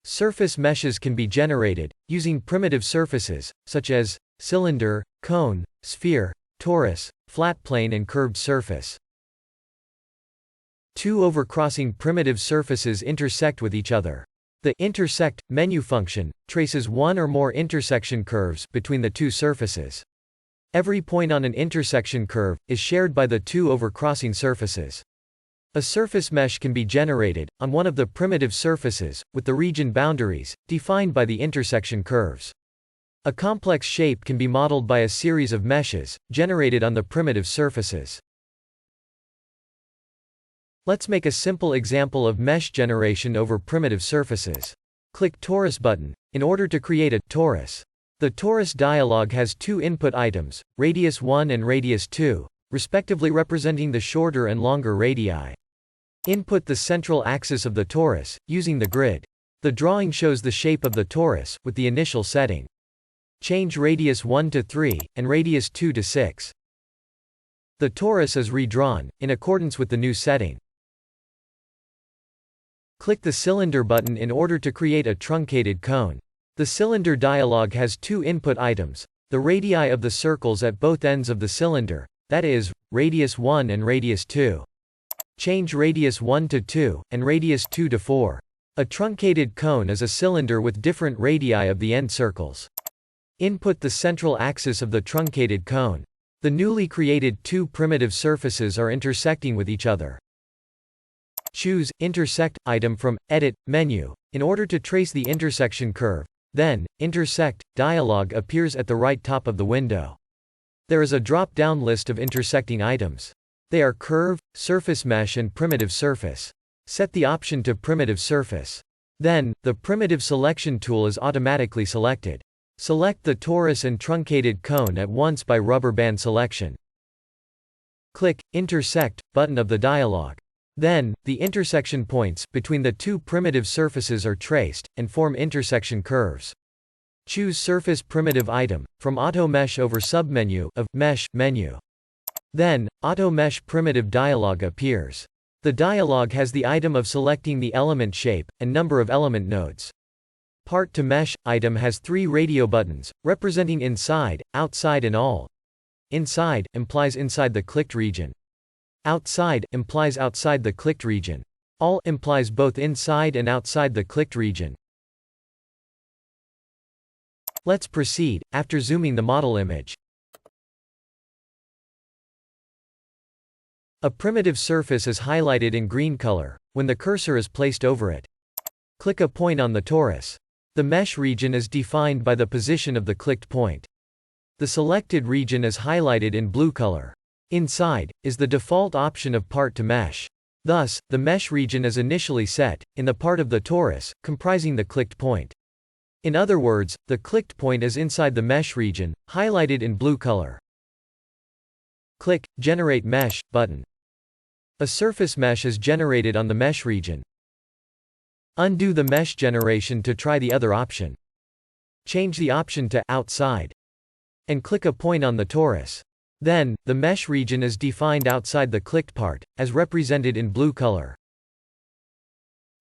Surface meshes can be generated, using primitive surfaces, such as cylinder, cone, sphere, torus, flat plane and curved surface. Two overcrossing primitive surfaces intersect with each other. The intersect menu function traces one or more intersection curves between the two surfaces. Every point on an intersection curve is shared by the two overcrossing surfaces. A surface mesh can be generated on one of the primitive surfaces, with the region boundaries defined by the intersection curves. A complex shape can be modeled by a series of meshes generated on the primitive surfaces. Let's make a simple example of mesh generation over primitive surfaces. Click Torus button in order to create a torus. The torus dialog has two input items, radius 1 and radius 2, respectively representing the shorter and longer radii. Input the central axis of the torus, using the grid. The drawing shows the shape of the torus, with the initial setting. Change radius 1 to 3, and radius 2 to 6. The torus is redrawn, in accordance with the new setting. Click the cylinder button in order to create a truncated cone. The cylinder dialog has two input items, the radii of the circles at both ends of the cylinder, that is, radius 1 and radius 2. Change radius 1 to 2, and radius 2 to 4. A truncated cone is a cylinder with different radii of the end circles. Input the central axis of the truncated cone. The newly created two primitive surfaces are intersecting with each other. Choose Intersect item from Edit menu in order to trace the intersection curve. Then, Intersect dialog appears at the right top of the window. There is a drop-down list of intersecting items. They are curve, surface mesh and primitive surface. Set the option to primitive surface. Then, the primitive selection tool is automatically selected. Select the torus and truncated cone at once by rubber band selection. Click Intersect button of the dialog. Then, the intersection points between the two primitive surfaces are traced, and form intersection curves. Choose Surface Primitive Item from Auto Mesh over submenu of Mesh menu. Then, Auto Mesh Primitive dialog appears. The dialog has the item of selecting the element shape, and number of element nodes. Part to Mesh item has three radio buttons, representing inside, outside and all. Inside implies inside the clicked region. Outside implies outside the clicked region. All implies both inside and outside the clicked region. Let's proceed, after zooming the model image. A primitive surface is highlighted in green color when the cursor is placed over it. Click a point on the torus. The mesh region is defined by the position of the clicked point. The selected region is highlighted in blue color. Inside is the default option of part to mesh. Thus, the mesh region is initially set in the part of the torus comprising the clicked point. In other words, the clicked point is inside the mesh region, highlighted in blue color. Click Generate Mesh button. A surface mesh is generated on the mesh region. Undo the mesh generation to try the other option. Change the option to Outside. And click a point on the torus. Then, the mesh region is defined outside the clicked part, as represented in blue color.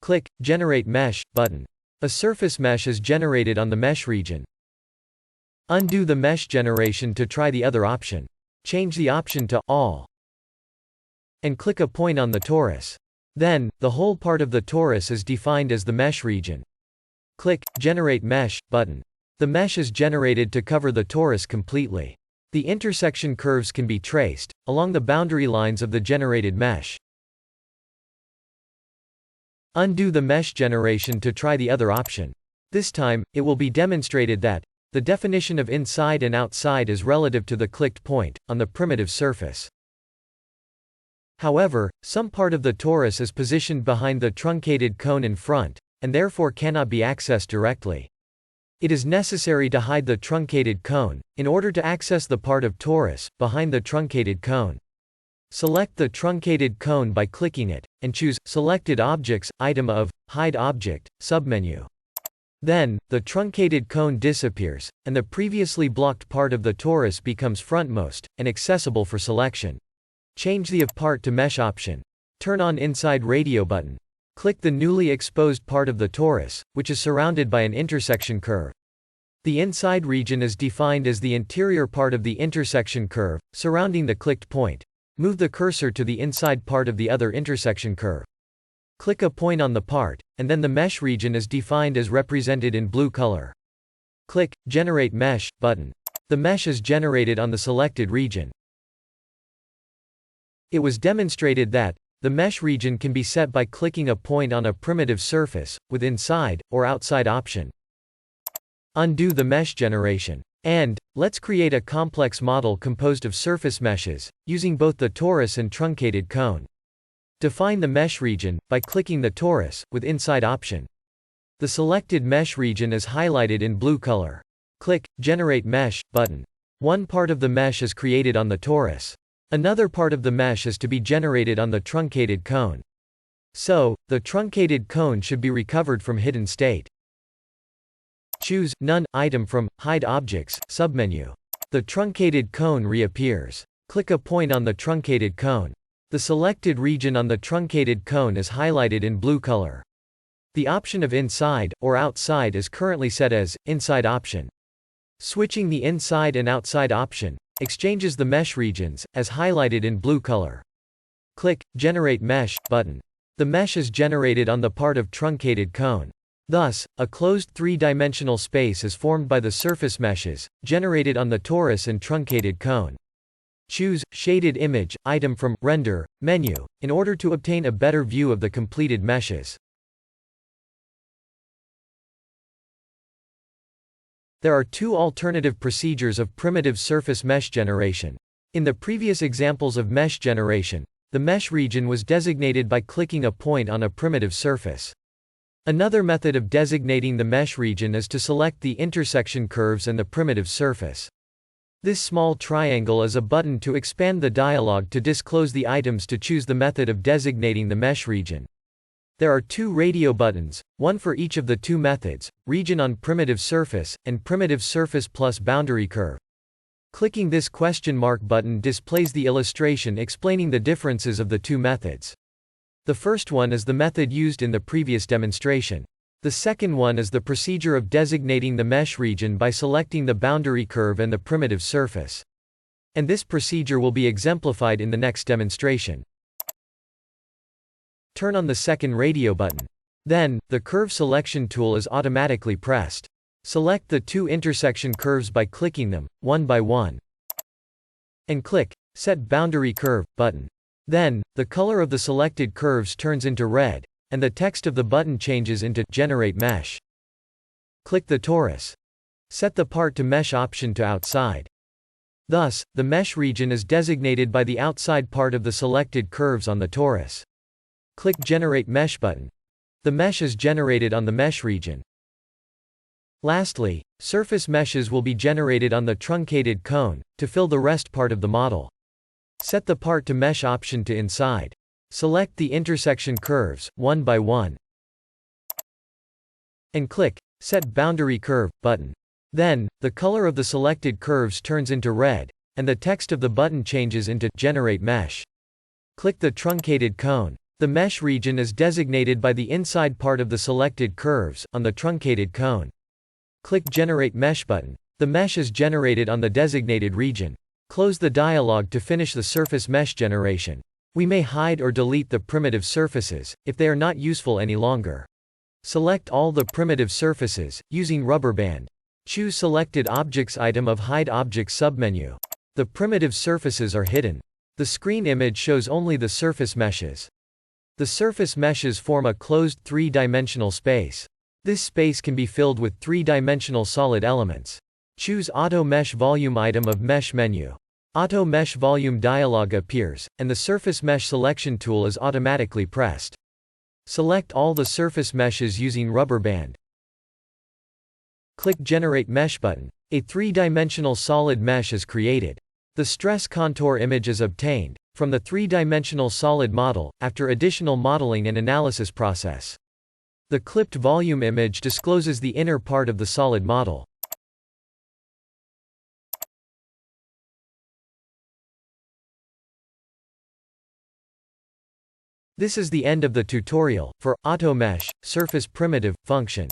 Click Generate Mesh button. A surface mesh is generated on the mesh region. Undo the mesh generation to try the other option. Change the option to All. And click a point on the torus. Then, the whole part of the torus is defined as the mesh region. Click Generate Mesh button. The mesh is generated to cover the torus completely. The intersection curves can be traced along the boundary lines of the generated mesh. Undo the mesh generation to try the other option. This time, it will be demonstrated that the definition of inside and outside is relative to the clicked point on the primitive surface. However, some part of the torus is positioned behind the truncated cone in front, and therefore cannot be accessed directly. It is necessary to hide the truncated cone in order to access the part of torus behind the truncated cone. Select the truncated cone by clicking it, and choose Selected Objects, item of Hide Object, submenu. Then, the truncated cone disappears, and the previously blocked part of the torus becomes frontmost and accessible for selection. Change the Of Part to Mesh option. Turn on Inside Radio button. Click the newly exposed part of the torus, which is surrounded by an intersection curve. The inside region is defined as the interior part of the intersection curve, surrounding the clicked point. Move the cursor to the inside part of the other intersection curve. Click a point on the part, and then the mesh region is defined as represented in blue color. Click Generate Mesh button. The mesh is generated on the selected region. It was demonstrated that the mesh region can be set by clicking a point on a primitive surface, with inside or outside option. Undo the mesh generation. And let's create a complex model composed of surface meshes, using both the torus and truncated cone. Define the mesh region by clicking the torus with inside option. The selected mesh region is highlighted in blue color. Click Generate Mesh button. One part of the mesh is created on the torus. Another part of the mesh is to be generated on the truncated cone. So, the truncated cone should be recovered from hidden state. Choose None item from Hide Objects submenu. The truncated cone reappears. Click a point on the truncated cone. The selected region on the truncated cone is highlighted in blue color. The option of inside or outside is currently set as inside option. Switching the inside and outside option exchanges the mesh regions, as highlighted in blue color. Click Generate Mesh button. The mesh is generated on the part of truncated cone. Thus, a closed three-dimensional space is formed by the surface meshes, generated on the torus and truncated cone. Choose Shaded Image item from Render menu, in order to obtain a better view of the completed meshes. There are two alternative procedures of primitive surface mesh generation. In the previous examples of mesh generation, the mesh region was designated by clicking a point on a primitive surface. Another method of designating the mesh region is to select the intersection curves and the primitive surface. This small triangle is a button to expand the dialog to disclose the items to choose the method of designating the mesh region. There are two radio buttons, one for each of the two methods, region on primitive surface, and primitive surface plus boundary curve. Clicking this question mark button displays the illustration explaining the differences of the two methods. The first one is the method used in the previous demonstration. The second one is the procedure of designating the mesh region by selecting the boundary curve and the primitive surface. And this procedure will be exemplified in the next demonstration. Turn on the second radio button. Then, the curve selection tool is automatically pressed. Select the two intersection curves by clicking them, one by one. And click Set Boundary Curve button. Then, the color of the selected curves turns into red, and the text of the button changes into Generate Mesh. Click the torus. Set the part to mesh option to outside. Thus, the mesh region is designated by the outside part of the selected curves on the torus. Click Generate Mesh button. The mesh is generated on the mesh region. Lastly, surface meshes will be generated on the truncated cone, to fill the rest part of the model. Set the part to mesh option to inside. Select the intersection curves, one by one. And click Set Boundary Curve button. Then, the color of the selected curves turns into red, and the text of the button changes into Generate Mesh. Click the truncated cone. The mesh region is designated by the inside part of the selected curves, on the truncated cone. Click Generate Mesh button. The mesh is generated on the designated region. Close the dialog to finish the surface mesh generation. We may hide or delete the primitive surfaces, if they are not useful any longer. Select all the primitive surfaces, using rubber band. Choose Selected Objects item of Hide Objects submenu. The primitive surfaces are hidden. The screen image shows only the surface meshes. The surface meshes form a closed three-dimensional space. This space can be filled with three-dimensional solid elements. Choose Auto Mesh Volume item of Mesh menu. Auto Mesh Volume dialog appears, and the Surface Mesh selection tool is automatically pressed. Select all the surface meshes using rubber band. Click Generate Mesh button. A three-dimensional solid mesh is created. The stress contour image is obtained from the three-dimensional solid model, after additional modeling and analysis process. The clipped volume image discloses the inner part of the solid model. This is the end of the tutorial for AutoMesh surface primitive function.